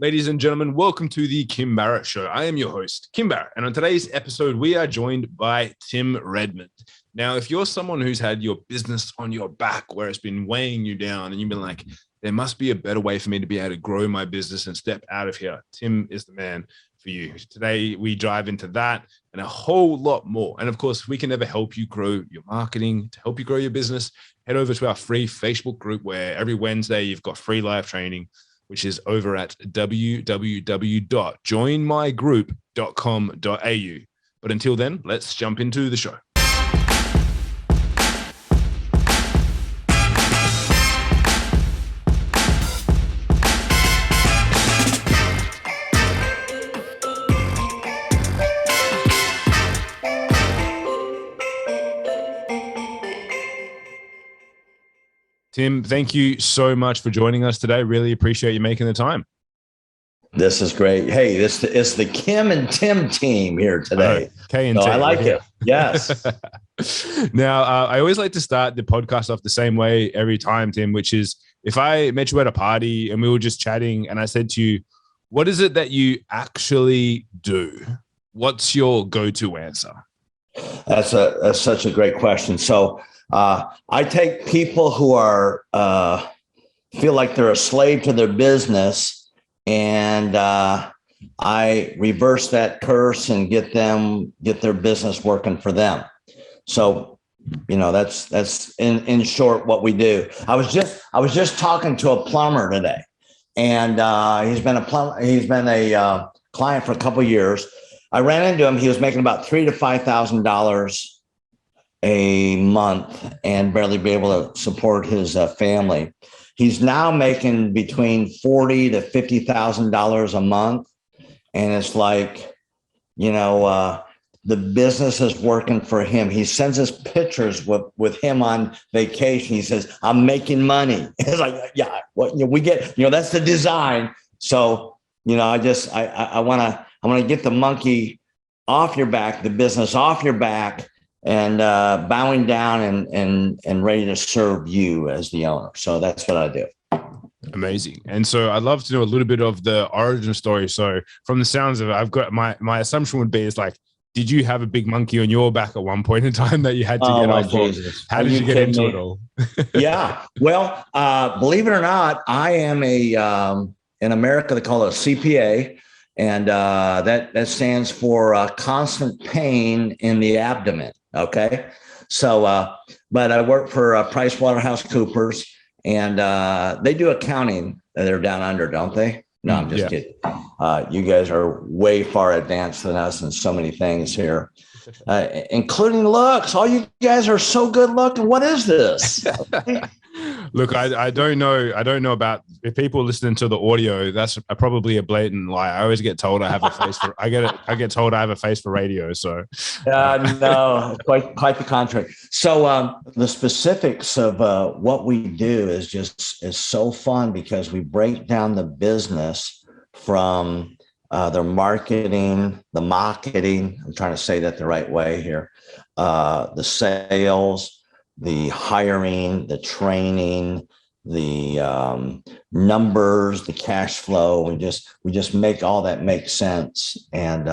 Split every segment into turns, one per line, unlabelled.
Ladies and gentlemen, welcome to the Kim Barrett Show. I am your host, Kim Barrett, and on today's episode, we are joined by Tim Redmond. Now, if you're someone who's had your business on your back where it's been weighing you down and you've been like, there must be a better way for me to be able to grow my business and step out of here, Tim is the man for you. Today, we dive into that and a whole lot more. And of course, we can ever help you grow your marketing, to help you grow your business. Head over to our free Facebook group where every Wednesday you've got free live training, which is over at www.joinmygroup.com.au. But until then, let's jump into the show. Tim, thank you so much for joining us today. Really appreciate you making the time.
This is great. Hey, this is the Kim and Tim team here today.
K and
Tim.
I
like it. Yes.
Now, I always like to start the podcast off the same way every time, Tim, which is if I met you at a party and we were just chatting and I said to you, what is it that you actually do? What's your go-to answer?
That's such a great question. So I take people who are feel like they're a slave to their business, and I reverse that curse and get their business working for them. So, you know, that's in short what we do. I was just talking to a plumber today, and he's been a client for a couple of years. I ran into him. He was making about $3,000 to $5,000 a month and barely be able to support his family. He's now making between $40,000 to $50,000 a month. And it's like, you know, the business is working for him. He sends us pictures with him on vacation. He says, I'm making money. It's like, yeah, well, we get, that's the design. So, I want to get the monkey off your back, the business off your back, and bowing down and ready to serve you as the owner. So that's what I do.
Amazing. And so I'd love to know a little bit of the origin story. So from the sounds of it, I've got my assumption would be is like, did you have a big monkey on your back at one point in time that you had to get off of? How did you get into it all?
Yeah. Well, believe it or not, I am in America, they call it a CPA. And that stands for constant pain in the abdomen. Okay. So, but I work for PricewaterhouseCoopers, and they do accounting. They're down under, don't they? No, I'm just kidding. You guys are way far advanced than us in so many things here, including looks. All you guys are so good looking. What is this? Okay.
Look, I don't know. I don't know about if people listening to the audio. That's probably a blatant lie. I always get told I have a face for. I get told I have a face for radio. So,
no, quite the contrary. So, the specifics of what we do is so fun because we break down the business from their marketing, the marketing. I'm trying to say that the right way here. The sales, the hiring, the training, the numbers, the cash flow. We just make all that make sense. And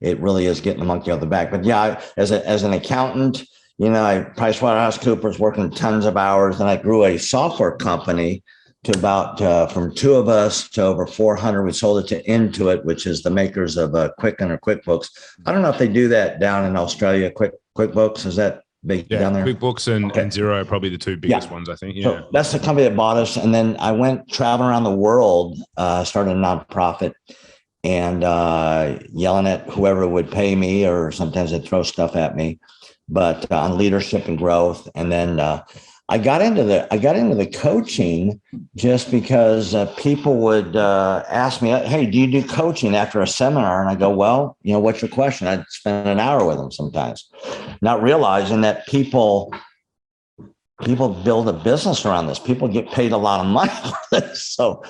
it really is getting the monkey off the back. But yeah, as an accountant, I PricewaterhouseCoopers working tons of hours, and I grew a software company to about from two of us to over 400. We sold it to Intuit, which is the makers of Quicken or QuickBooks. I don't know if they do that down in Australia. QuickBooks, is that big down there?
QuickBooks and Xero are probably the two biggest ones, I think. Yeah,
so that's the company that bought us. And then I went traveling around the world, started a nonprofit, and yelling at whoever would pay me, or sometimes they'd throw stuff at me, but on leadership and growth. And then I got into the coaching just because people would ask me, "Hey, do you do coaching after a seminar?" And I go, "Well, what's your question?" I'd spend an hour with them sometimes, not realizing that people build a business around this. People get paid a lot of money for this. So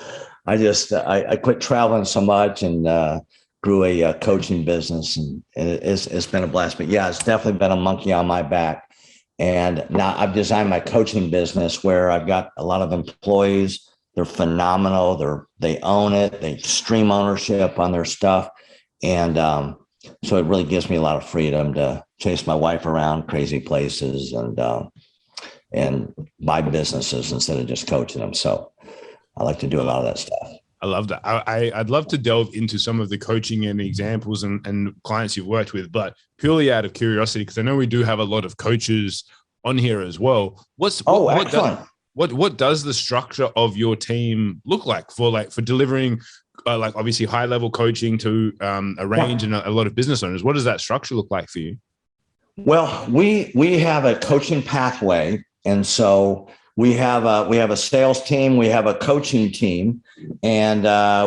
I quit traveling so much and grew a coaching business, and it's been a blast. But yeah, it's definitely been a monkey on my back. And now I've designed my coaching business where I've got a lot of employees They're phenomenal. They own it. They extreme ownership on their stuff. And so it really gives me a lot of freedom to chase my wife around crazy places and buy businesses instead of just coaching them. So I like to do a lot of that stuff.
I love that. I'd love to delve into some of the coaching and examples and clients you've worked with, but purely out of curiosity, because I know we do have a lot of coaches on here as well.
Excellent.
What does the structure of your team look like for delivering like obviously high level coaching to a range and a lot of business owners? What does that structure look like for you?
Well, we have a coaching pathway, and so we have a sales team, we have a coaching team, and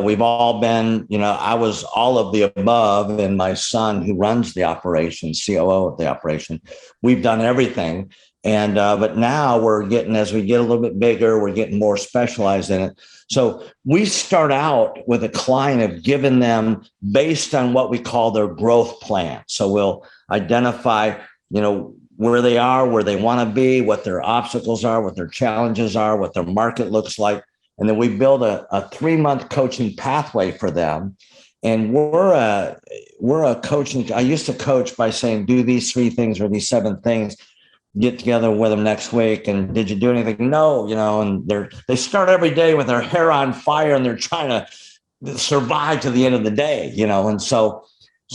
we've all been, I was all of the above, and my son, who runs the operation, COO of the operation, we've done everything. And but now as we get a little bit bigger, we're getting more specialized in it. So we start out with a client of giving them based on what we call their growth plan. So we'll identify, where they are, where they want to be, what their obstacles are, what their challenges are, what their market looks like. And then we build a 3-month coaching pathway for them. And we're a coaching. I used to coach by saying, do these 3 things or these 7 things. Get together with them next week. And did you do anything? No, and they start every day with their hair on fire and they're trying to survive to the end of the day, and so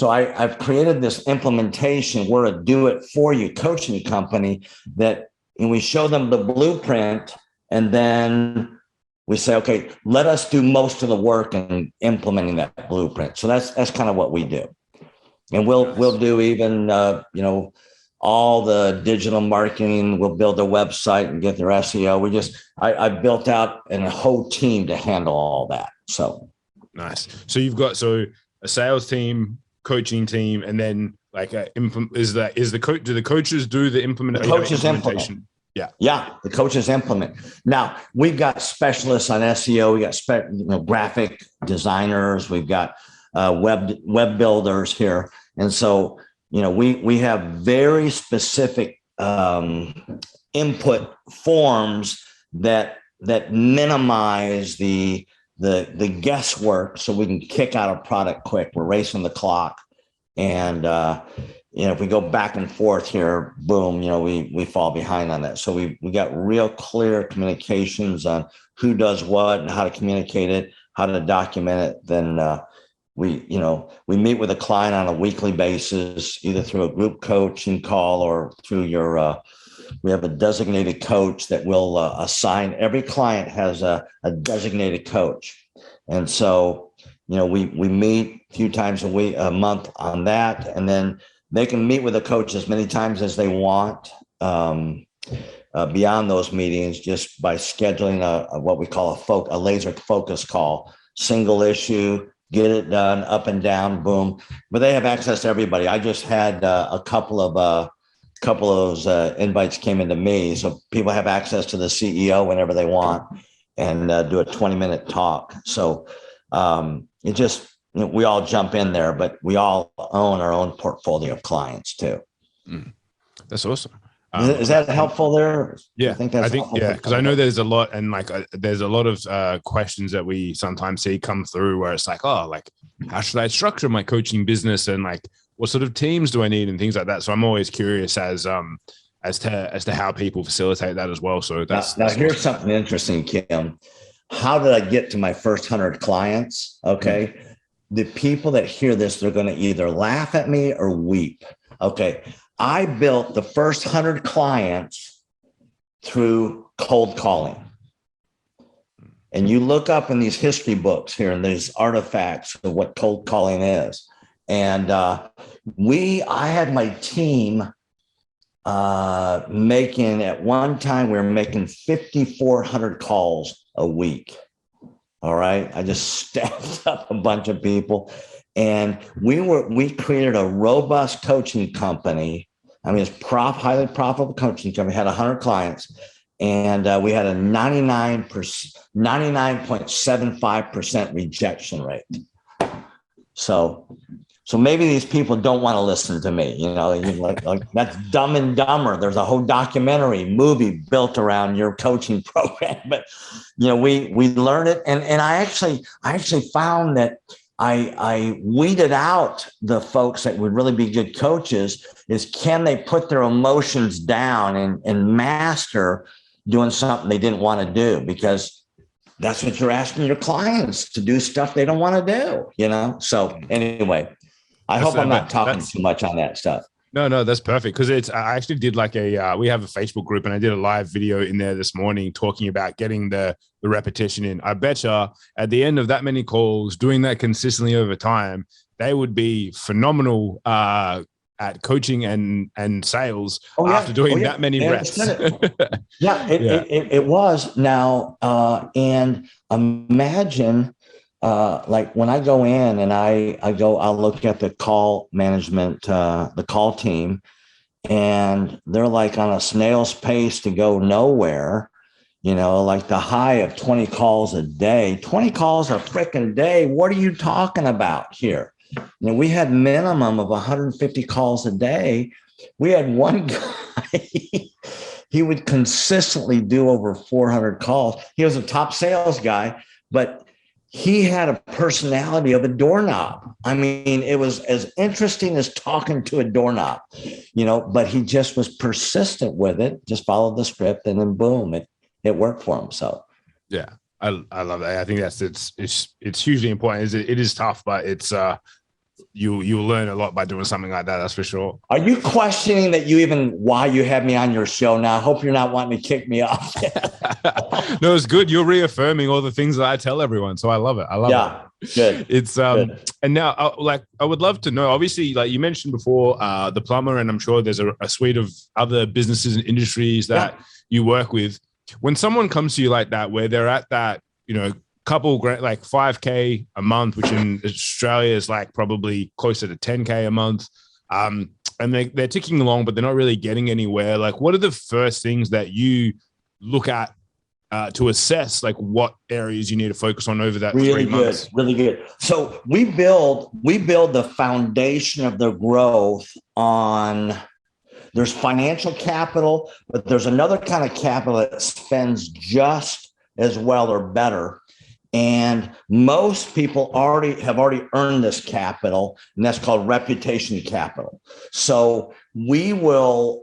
I've created this implementation. We're a do it for you coaching company that we show them the blueprint and then we say, okay, let us do most of the work in implementing that blueprint. So that's kind of what we do. And we'll do even, all the digital marketing. We'll build their website and get their SEO. I built out a whole team to handle all that. So
nice. So you've got a sales team, coaching team, and then like do the coaches do the implementation?
The coaches implement. Yeah. The coaches implement. Now we've got specialists on SEO. We got graphic designers. We've got web builders here, and so. We have very specific input forms that minimize the guesswork, so we can kick out a product quick. We're racing the clock, and if we go back and forth here, boom, we fall behind on that. So we got real clear communications on who does what and how to communicate it, how to document it. Then we meet with a client on a weekly basis, either through a group coaching call or through we have a designated coach that will assign. Every client has a designated coach. And so, we meet a few times a month on that. And then they can meet with a coach as many times as they want beyond those meetings, just by scheduling what we call a laser focus call, single issue, get it done, up and down, boom. But they have access to everybody. I just had a couple of those invites came into me. So people have access to the CEO whenever they want and do a 20-minute talk. So it just, we all jump in there, but we all own our own portfolio of clients too.
That's awesome.
Is that helpful there?
Yeah, I think because I know there's a lot, and there's a lot of questions that we sometimes see come through where it's like, how should I structure my coaching business, and what sort of teams do I need, and things like that. So I'm always curious as to how people facilitate that as well. So that's
here's something interesting, Kim. How did I get to my first 100 clients? Okay, the people that hear this, they're going to either laugh at me or weep. Okay. I built the first 100 clients through cold calling. And you look up in these history books here and these artifacts of what cold calling is. And I had my team at one time, we were making 5,400 calls a week. All right. I just staffed up a bunch of people. And we created a robust coaching company. I mean, it's highly profitable coaching company. We had 100 clients, and we had a 99.75% rejection rate. So So maybe these people don't want to listen to me, like that's Dumb and Dumber. There's a whole documentary movie built around your coaching program, but we learn it. And I actually found that I weeded out the folks that would really be good coaches is can they put their emotions down and master doing something they didn't want to do, because that's what you're asking your clients to do, stuff they don't want to do, So anyway, I hope I'm not talking too much on that stuff.
No, that's perfect. Because I actually did like we have a Facebook group, and I did a live video in there this morning talking about getting the repetition in. I betcha at the end of that many calls, doing that consistently over time, they would be phenomenal at coaching and sales after doing that many reps.
It was now. And imagine, like when I go in and I'll look at the call management, the call team, and they're like on a snail's pace to go nowhere, like the high of 20 calls a day, 20 calls a freaking day. What are you talking about here? We had minimum of 150 calls a day. We had one guy, he would consistently do over 400 calls. He was a top sales guy, but he had a personality of a doorknob. I mean, it was as interesting as talking to a doorknob, but he just was persistent with it, just followed the script, and then boom, it worked for him. So,
yeah, I love that. I think it's hugely important. It is tough, but it's you'll learn a lot by doing something like that. That's for sure.
Are you questioning why you have me on your show now? I hope you're not wanting to kick me off.
No, it's good. You're reaffirming all the things that I tell everyone. So I love it.
Good.
It's good. And now I would love to know, obviously, like you mentioned before, the plumber, and I'm sure there's a suite of other businesses and industries that you work with. When someone comes to you like that, where they're at that, couple like 5K a month, which in Australia is like probably closer to 10K a month. And they're ticking along, but they're not really getting anywhere. Like, what are the first things that you look at to assess like what areas you need to focus on over that 3 months?
Really good. So we build the foundation of their growth on, there's financial capital, but there's another kind of capital that spends just as well or better. And most people have already earned this capital, and that's called reputation capital. So we'll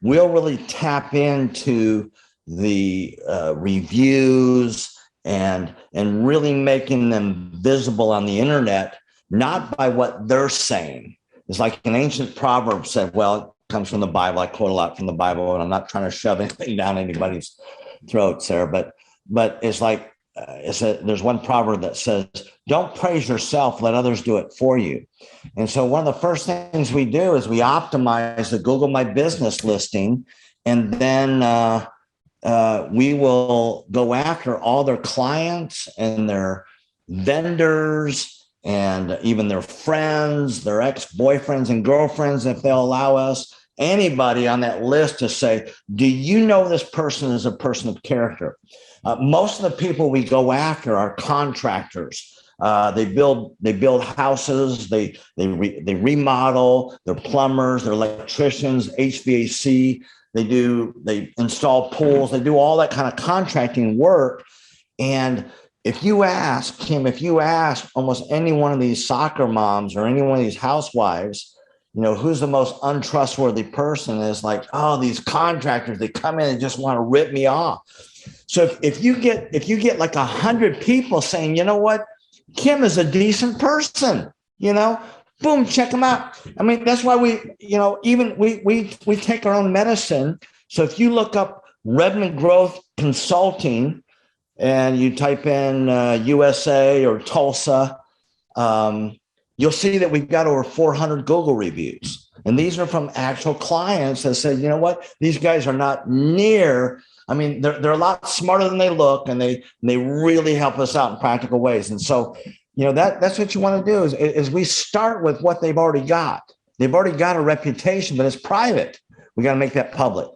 really tap into the reviews and really making them visible on the internet, not by what they're saying. It's like an ancient proverb said, well, it comes from the Bible. I quote a lot from the Bible, and I'm not trying to shove anything down anybody's throats there, but it's like, there's one proverb that says, don't praise yourself, let others do it for you. And so one of the first things we do is we optimize the Google My Business listing, and then we will go after all their clients and their vendors and even their friends, their ex-boyfriends and girlfriends, if they'll allow us, anybody on that list, to say, do you know this person is a person of character? Most of the people we go after are contractors. They build houses. They remodel. They're plumbers. They're electricians. HVAC. They install pools. They do all that kind of contracting work. And if you ask almost any one of these soccer moms or any one of these housewives, who's the most untrustworthy person, is like, oh, these contractors, they come in and just want to rip me off. So if you get like 100 people saying, you know what, Kim is a decent person, boom, check them out. I mean, that's why we take our own medicine. So if you look up Redmond Growth Consulting and you type in USA or Tulsa, you'll see that we've got over 400 Google reviews. And these are from actual clients that said, you know what, these guys are not near. I mean, they're a lot smarter than they look, and they really help us out in practical ways. And so, that's what you want to do is we start with what they've already got. They've already got a reputation, but it's private. We got to make that public.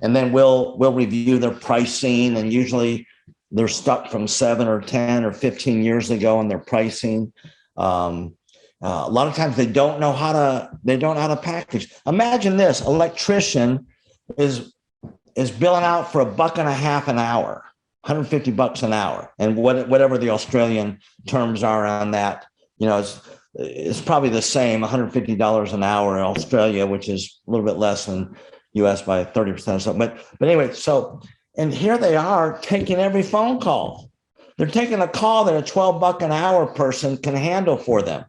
And then we'll review their pricing, and usually they're stuck from 7 or 10 or 15 years ago on their pricing. A lot of times they don't know how to package. Imagine this: electrician is billing out for $1.50 an hour, $150 an hour, and whatever the Australian terms are on that, it's probably the same, $150 an hour in Australia, which is a little bit less than US by 30% or something. But anyway, and here they are taking every phone call. They're taking a call that a $12 an hour person can handle for them.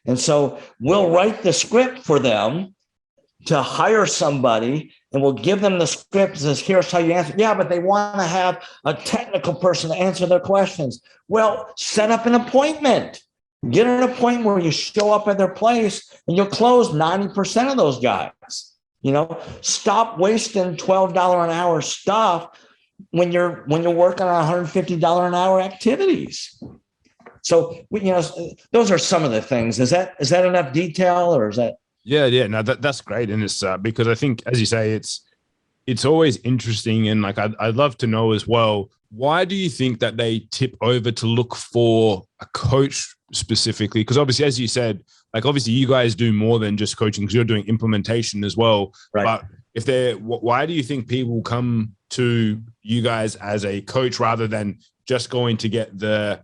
And so we'll write the script for them to hire somebody, and we'll give them the script that says, here's how you answer. Yeah, but they want to have a technical person to answer their questions. Well, set up an appointment. Get an appointment where you show up at their place and you'll close 90% of those guys. Stop wasting $12 an hour stuff when you're working on $150 an hour activities. So, those are some of the things. Is that enough detail, or is that?
Yeah. No, that's great. And it's because I think, as you say, it's always interesting. And like, I'd love to know as well, why do you think that they tip over to look for a coach specifically? Because obviously, as you said, like, obviously you guys do more than just coaching, because you're doing implementation as well. Right. But why do you think people come to you guys as a coach rather than just going to get the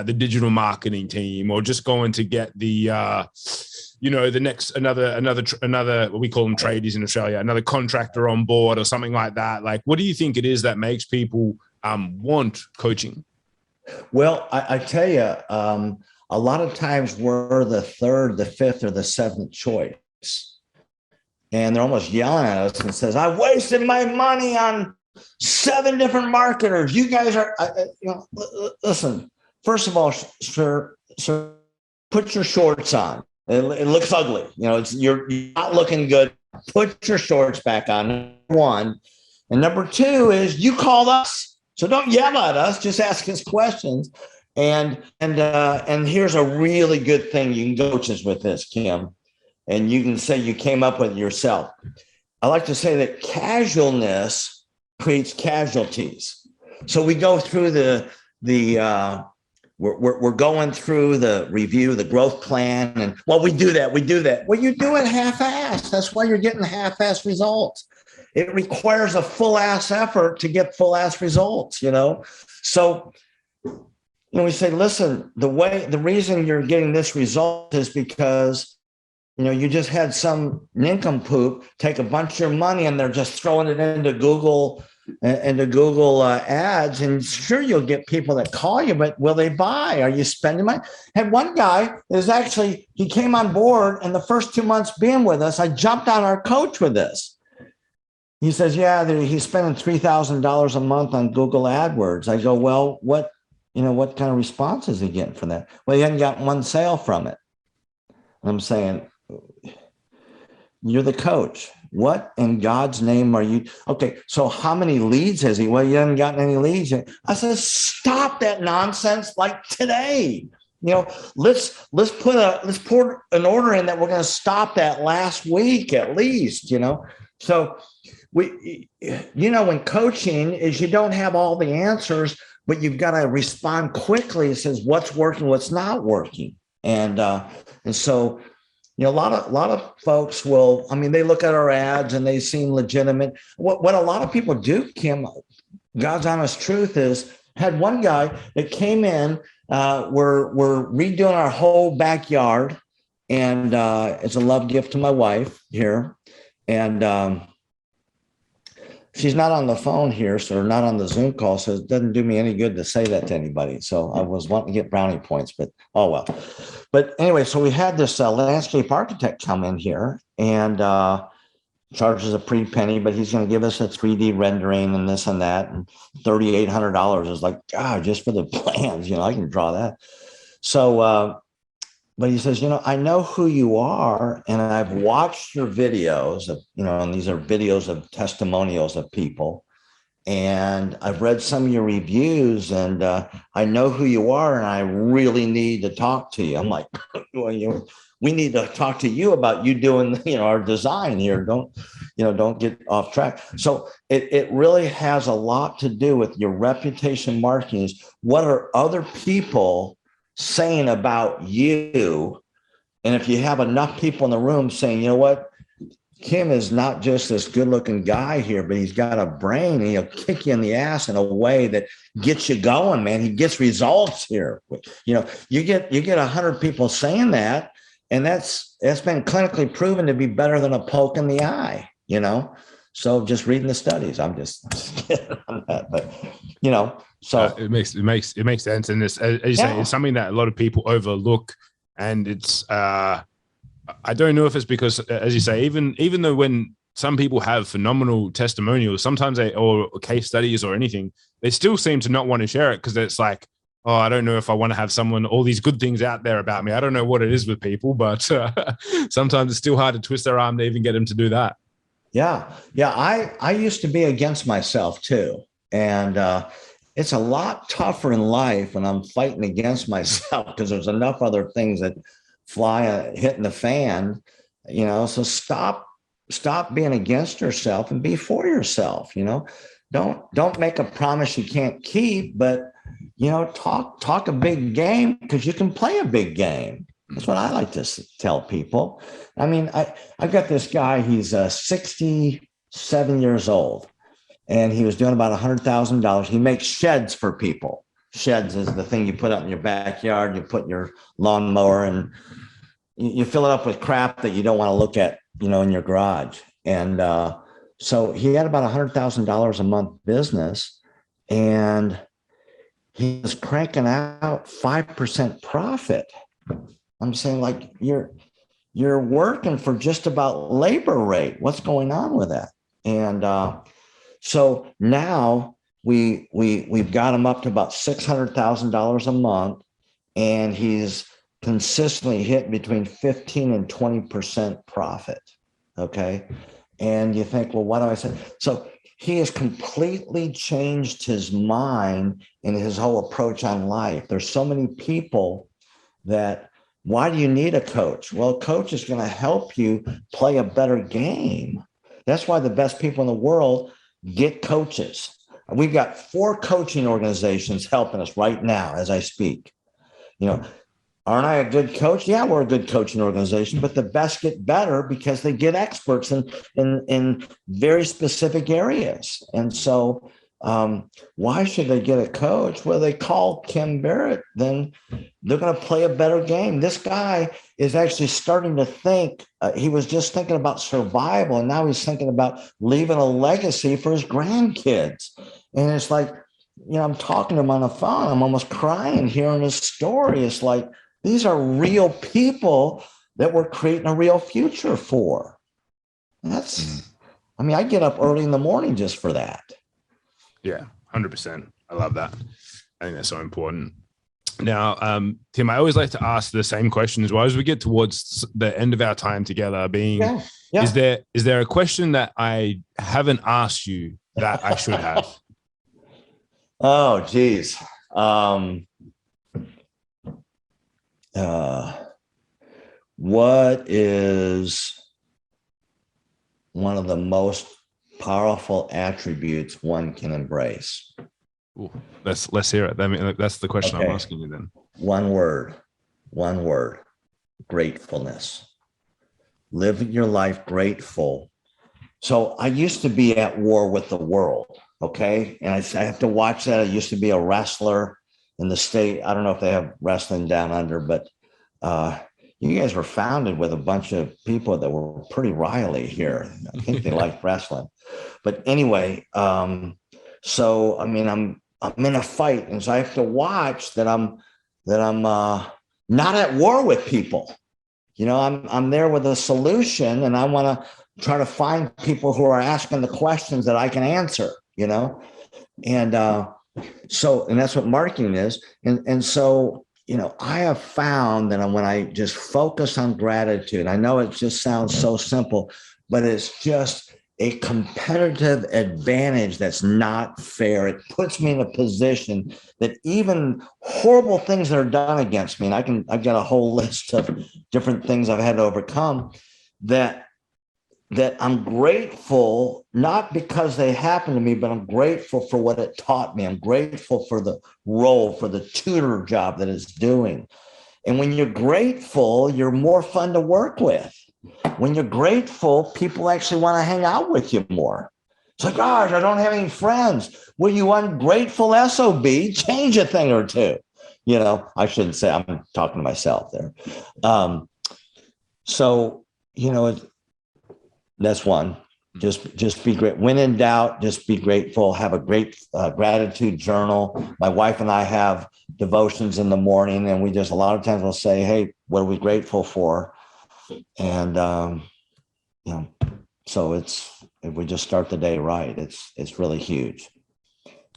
digital marketing team, or just going to get the the next another what we call them tradies in Australia, another contractor on board or something like that? Like, what do you think it is that makes people want coaching?
Well, I tell you, a lot of times we're the third, the fifth, or the seventh choice, and they're almost yelling at us and says, "I wasted my money on 7 different marketers. You guys are, listen." First of all, sir, put your shorts on. It looks ugly. You're not looking good. Put your shorts back on, number one. And number two is, you called us. So don't yell at us. Just ask us questions. And here's a really good thing. You can coaches with this, Kim. And you can say you came up with it yourself. I like to say that casualness creates casualties. So we go through we're going through the review, the growth plan, and we do that. Well, you do it half-assed. That's why you're getting half-assed results. It requires a full-ass effort to get full-ass results, So, we say, listen, the reason you're getting this result is because, you just had some nincompoop take a bunch of your money and they're just throwing it into Google ads, and sure, you'll get people that call you, but will they buy? Are you spending money? Had one guy he came on board, and the first 2 months being with us, I jumped on our coach with this. He says, yeah, he's spending $3,000 a month on Google AdWords. I go, well, what kind of response is he getting from that? Well, he hadn't gotten one sale from it. And I'm saying, you're the coach. What in God's name are you? Okay, so how many leads has he? Well, you haven't gotten any leads yet. I said, stop that nonsense like today. Let's put an order in that we're going to stop that last week at least, So when coaching is, you don't have all the answers, but you've got to respond quickly. It says what's working, what's not working. And so, a lot of folks will, they look at our ads and they seem legitimate. What a lot of people do, Kim, God's honest truth is, had one guy that came in, we're redoing our whole backyard, and it's a love gift to my wife here. And she's not on the phone here, so not on the Zoom call, so it doesn't do me any good to say that to anybody. So I was wanting to get brownie points, but oh well. But anyway, so we had this landscape architect come in here and charges a pretty penny, but he's going to give us a 3D rendering and this and that. And $3,800 is like, God, just for the plans, I can draw that. So, but he says, I know who you are, and I've watched your videos of, and these are videos of testimonials of people. And I've read some of your reviews, and I know who you are, and I really need to talk to you. I'm like, well, we need to talk to you about you doing, our design here. Don't get off track. So it really has a lot to do with your reputation marketing. What are other people saying about you And if you have enough people in the room saying, you know what, Kim is not just this good looking guy here, but he's got a brain and he'll kick you in the ass in a way that gets you going, man. He gets results here. You get 100 people saying that, and that's been clinically proven to be better than a poke in the eye, So just reading the studies, I'm just kidding on that, but so
it makes sense. And this, as you say, it's something that a lot of people overlook, and it's I don't know if it's because, as you say, even though when some people have phenomenal testimonials, sometimes or case studies or anything, they still seem to not want to share it because it's like, oh, I don't know if I want to have all these good things out there about me. I don't know what it is with people, but sometimes it's still hard to twist their arm to even get them to do that.
Yeah. I used to be against myself too. And it's a lot tougher in life when I'm fighting against myself because there's enough other things that hitting the fan, so stop being against yourself and be for yourself. Don't make a promise you can't keep, but talk a big game because you can play a big game. That's what I like to tell people. I mean, I've got this guy, he's 67 years old, and he was doing about $100,000. He makes sheds for people. Sheds is the thing you put up in your backyard. You put your lawnmower and you fill it up with crap that you don't want to look at, in your garage. And so he had about $100,000 a month business, and he was cranking out 5% profit. I'm saying, like, you're working for just about labor rate. What's going on with that? And so now we've got him up to about $600,000 a month, and he's consistently hit between 15 and 20% profit. Okay. And you think, well, what do I say? So he has completely changed his mind and his whole approach on life. There's so many people that, why do you need a coach? Well, a coach is going to help you play a better game. That's why the best people in the world get coaches. We've got 4 coaching organizations helping us right now as I speak. Aren't I a good coach? Yeah, we're a good coaching organization, but the best get better because they get experts in very specific areas. And so why should they get a coach? Well, they call Kim Barrett, then they're going to play a better game. This guy is actually starting to think, he was just thinking about survival, and now he's thinking about leaving a legacy for his grandkids. And it's like, I'm talking to him on the phone. I'm almost crying hearing his story. It's like, these are real people that we're creating a real future for. And I get up early in the morning just for that.
Yeah, 100%. I love that. I think that's so important. Now, Tim, I always like to ask the same question as well as we get towards the end of our time together is there a question that I haven't asked you that I should have?
Oh, geez. What is one of the most powerful attributes one can embrace?
Ooh, let's hear it. I mean, that's the question I'm asking you then.
One word, gratefulness. Live your life grateful. So I used to be at war with the world. Okay. And I have to watch that. I used to be a wrestler in the state. I don't know if they have wrestling down under, but you guys were founded with a bunch of people that were pretty riley here. I think they like wrestling. But anyway, so I mean, I'm in a fight, and so I have to watch that I'm not at war with people. I'm there with a solution, and I want to try to find people who are asking the questions that I can answer. And that's what marketing is. And so, I have found that when I just focus on gratitude, I know it just sounds so simple, but it's just a competitive advantage that's not fair. It puts me in a position that even horrible things that are done against me, and I've got a whole list of different things I've had to overcome that I'm grateful, not because they happened to me, but I'm grateful for what it taught me. I'm grateful for the role, for the tutor job that it's doing. And when you're grateful, you're more fun to work with. When you're grateful, people actually want to hang out with you more. It's like, gosh, I don't have any friends. Well, you ungrateful SOB, change a thing or two. You know, I shouldn't say, I'm talking to myself there. So, you know, that's one. Just be great. When in doubt, just be grateful. Have a great gratitude journal. My wife and I have devotions in the morning, and we just a lot of times we'll say, hey, what are we grateful for? And you know, so if we just start the day right, it's really huge.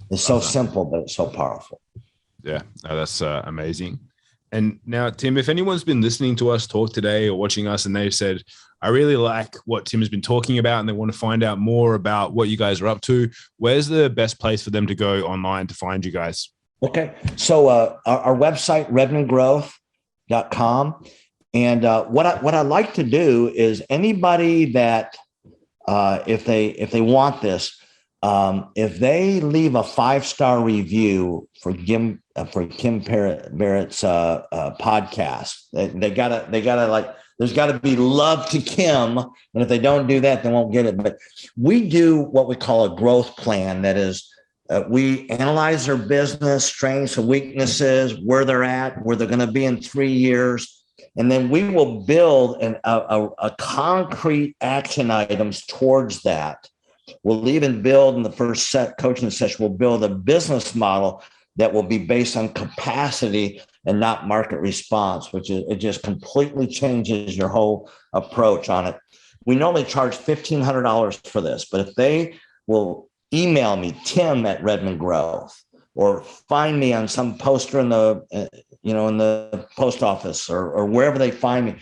It's so simple, but it's so powerful.
Yeah, no, that's amazing. And now, Tim, if anyone's been listening to us talk today or watching us and they've said, I really like what Tim has been talking about and they want to find out more about what you guys are up to, where's the best place for them to go online to find you guys?
Okay. So our website, redmondgrowth.com. And what I like to do is anybody that if they want this, if they leave a 5-star review for Kim Barrett's podcast, they gotta like, there's got to be love to Kim, and if they don't do that, they won't get it. But we do what we call a growth plan. That is, we analyze their business, strengths and weaknesses, where they're at, where they're going to be in 3 years, and then we will build a concrete action items towards that. We'll even build in the first coaching session, we'll build a business model that will be based on capacity and not market response, which is, it just completely changes your whole approach on it. We normally charge $1,500 for this, but if they will email me, Tim at Redmond Growth, or find me on some poster in the, in the post office or wherever they find me.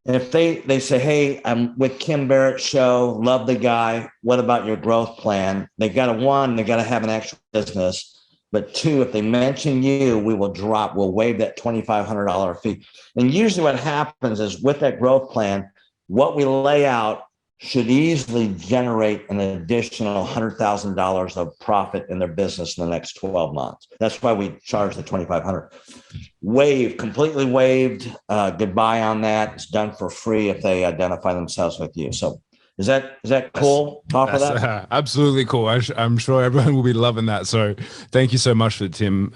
And if they say, hey, I'm with Kim Barrett Show, love the guy, what about your growth plan? They got to have an actual business. But 2, if they mention you, we'll waive that $2,500 fee. And usually what happens is with that growth plan, what we lay out should easily generate an additional $100,000 of profit in their business in the next 12 months. That's why we charge the $2,500. Completely waived. Goodbye on that. It's done for free if they identify themselves with you. So is that cool? That?
Absolutely cool. I'm sure everyone will be loving that. So thank you so much for that, Tim.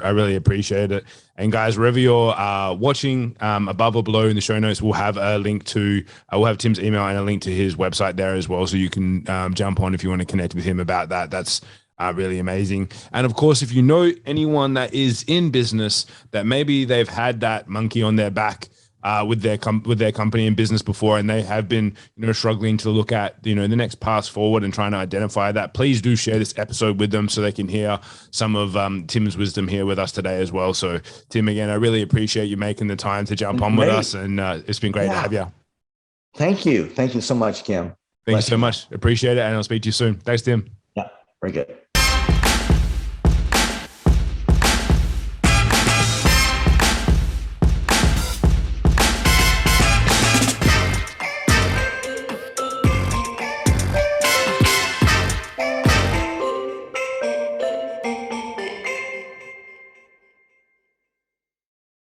I really appreciate it. And guys, wherever you're watching, above or below in the show notes, we'll have a link to, we'll have Tim's email and a link to his website there as well. So you can jump on if you want to connect with him about that. That's really amazing. And of course, if you know anyone that is in business that maybe they've had that monkey on their back with their company and business before, and they have been struggling to look at the next path forward and trying to identify that, please do share this episode with them so they can hear some of Tim's wisdom here with us today as well. So Tim, again, I really appreciate you making the time to jump on with us, and it's been great to have you.
Thank you so much, Kim.
Thank you so much. Appreciate it, and I'll speak to you soon. Thanks, Tim.
Yeah, very good.